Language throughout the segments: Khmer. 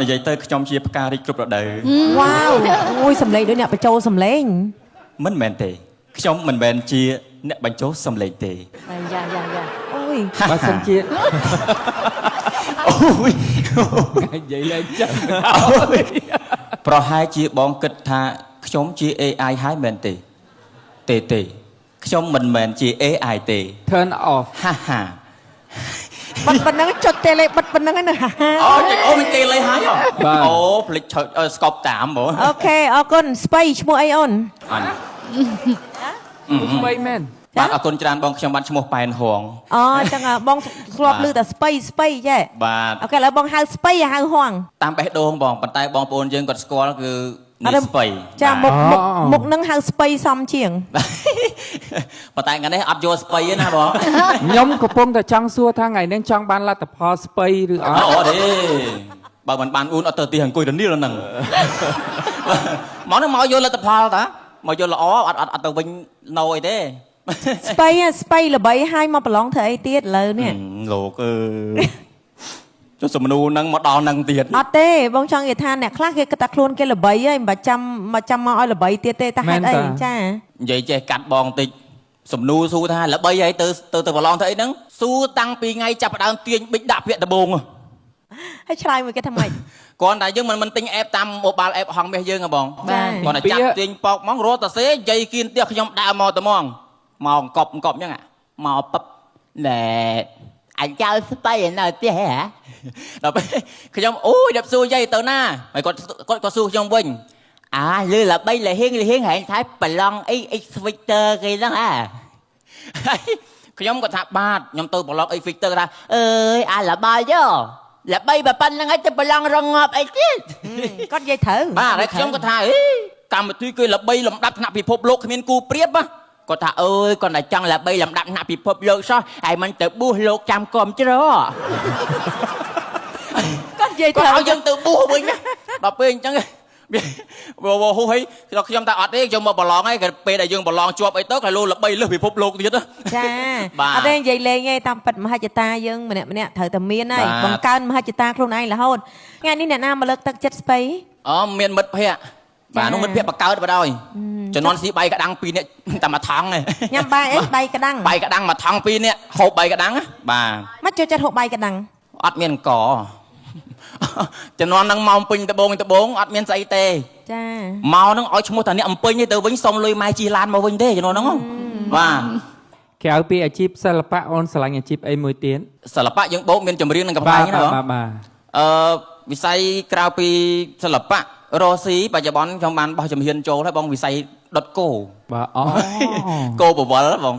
និយាយទៅខ្ញុំជាផ្ការីកគ្រប់រដូវ វ៉ាវអូយសំឡេងដូចអ្នកបញ្ចូលសំឡេង មិនមែនទេខ្ញុំមិនមែនជាអ្នកបញ្ចុះសំឡេងទេ យ៉ាអូយ បើសិនជា អូយ និយាយលេងចឹង ប្រហែលជាបងគិតថាខ្ញុំជា AI ហើយមែនទេទេខ្ញុំមិនមែនជា AI ទេ turn off ហាហា បិទប៉ុណ្ណឹងចុចតេឡេបិទប៉ុណ្ណឹងណា អូមិនទេលេហើយអូផ្លិចស្កប់តាមហ្មង អូខេអរគុណស្បៃឈ្មោះអីអូន អញ ស្បៃមែន បាទអរគុណច្រើនបងខ្ញុំបានឈ្មោះប៉ែនហង អូចឹងបងធ្លាប់ឮតែស្បៃចេះ បាទ អូខេឥឡូវបងហៅស្បៃហៅហង តាមបេះដូងបងប៉ុន្តែបងប្អូនយើងគាត់ស្គាល់គឺនេះស្បៃ ចាមុខនឹងហៅស្បៃសំជាង ប៉ុន្តែថ្ងៃនេះអត់យកស្បៃទេណាបង ខ្ញុំកំពុងតែចង់សួរថាថ្ងៃនេះចង់បានលទ្ធផលស្បៃឬអត់ អត់ទេបើមិនបានអ៊ូនអត់ទៅទីអង្គុយរនីលហ្នឹងមកនឹងមកយកលទ្ធផលតាមកយកល្អអត់ទៅវិញណូអីទេ ស្បៃល្បីហើយមកប្រឡងធ្វើអីទៀតឥឡូវនេះ លោកអើយចុះសំណួរហ្នឹងមកដល់ហ្នឹងទៀត អត់ទេបងចង់និយាយថាអ្នកខ្លះគេគិតថាខ្លួនគេល្បីហើយមិនបាច់ចាំមកឲ្យល្បីទៀតទេតែហេតុអីចា និយាយចេះកាត់បងតិចសំណួរសួរថាល្បីហើយទៅប្រឡងធ្វើអីហ្នឹងសួរតាំងពីថ្ងៃចាប់ផ្ដើមទាញប៊ិចដាក់ពាក្យដំបង ហើយឆ្លើយមួយគេថាម៉េច គាត់តែយើងមិនទិញអេបតាម mobile app ហងមាសយើងហ៎បង បាទ គាត់តែចាប់ទាញប៉ោកហ្មងរត់តសេនិយាយគៀនផ្ទះខ្ញុំដើរមកតែហ្មងមកអង្គប់អញ្ចឹងមកពឹបណែអញចៅស្បៃនៅផ្ទះហ៎ដល់ពេលខ្ញុំអូយដល់សួរយាយទៅណាហើយគាត់សួរខ្ញុំវិញលឺល្បីលហៀងហែងថាប្រឡងអី X-Victor គេហ្នឹងខ្ញុំក៏ថាបាទខ្ញុំទៅប្រឡង X-Victor ថាអើយល្បាយល្បីបើប៉ុណ្្នឹងហើយទៅប្រឡងរងាប់អីទៀត គាត់និយាយត្រូវ បាទហើយខ្ញុំក៏ថាកម្មវិធីគឺល្បីលំដាប់ថ្នាក់ពិភពលោកគ្មានគូប្រៀបគាត់ថាអើយគាត់តែចង់ល្បីលំដាប់ថ្នាក់ពិភពលោកសោះហើយមិនទៅបួសលោកចាំគាំច្រ គាត់និយាយ គាត់ ត្រូវ ឲ្យយើងទៅបួសវិញដល់ពេលអញ្ចឹងហូហីខ្ញុំតែអត់ទេខ្ញុំមកប្រឡងហើយក៏ពេលដែលយើងប្រឡងជាប់អីទៅក៏លោល្បីលើសពិភពលោកទៀត ចាអត់ទេនិយាយលេងទេតាមពិតមហិច្ឆតាយើងម្នាក់ត្រូវតែមានហើយបង្កើនមហិច្ឆតាខ្លួនឯងរហូតថ្ងៃនេះអ្នកណាមកលើកទឹកចិត្តស្បៃ មានមិត្តភ័ក្តិបាទនោះមិត្តភ័ក្តិបកកើតបដ ாய் ចំនួនស៊ីបាយក្តាំង2នាក់តែមួយថងឯង ញ៉ាំបាយអីបាយក្តាំង បាយក្តាំងមួយថង2នាក់ហូបបាយក្តាំងបាទ មកចូលចិត្តហូបបាយក្តាំង អត់មានកចំនួនហ្នឹងមកពេញដបងអត់មានស្អីទេ ចា មកហ្នឹងឲ្យឈ្មោះតាអ្នកអំពេញទៅវិញសុំលុយម៉ែជិះឡានមកវិញទេចំនួនហ្នឹងបាទ ក្រៅពីអាជីពសិល្បៈអូនឆ្លាញ់អាជីពអីមួយទៀត សិល្បៈយើងបោកមានចម្រៀងនិងកំប្លែងណាបង បាទ វិស័យក្រៅពីសិល្បៈរស់ស៊ីបច្ចុប្បន្នខ្ញុំបានបោះជំហានចូលហើយបងវិស័យដុតគោ បាទអូ គោបវលបង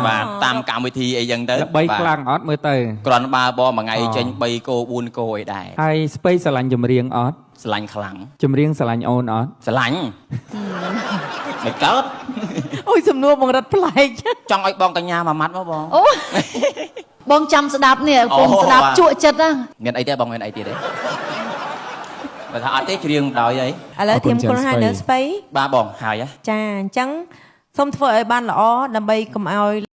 បាទតាមកម្មវិធីអីចឹងទៅ ល្បីខ្លាំងអត់មើលទៅ គ្រាន់បើបងមួយថ្ងៃចេញ3គោ4គោអីដែរ ហើយស្បៃឆ្លាញ់ចម្រៀងអត់ ស្រឡាញ់ខ្លាំង ចម្រៀងឆ្លាញ់អូនអត់ ស្រឡាញ់មិនកើត អូយសំណួរបងរត់ប្លែក ចង់ឲ្យបងកញ្ញាមួយម៉ាត់មកបង អូបងចាំស្ដាប់នេះកុំស្ដាប់ជក់ចិត្តណា មានអីទេបងមានអីទៀតទេបើថាអត់ទេច្រៀងដោយអី ឥឡូវធៀមខ្លួនហើយនៅស្បៃ បាទបងហើយ ចាអញ្ចឹងសូមធ្វើឲ្យបានល្អដើម្បីកុំឲ្យ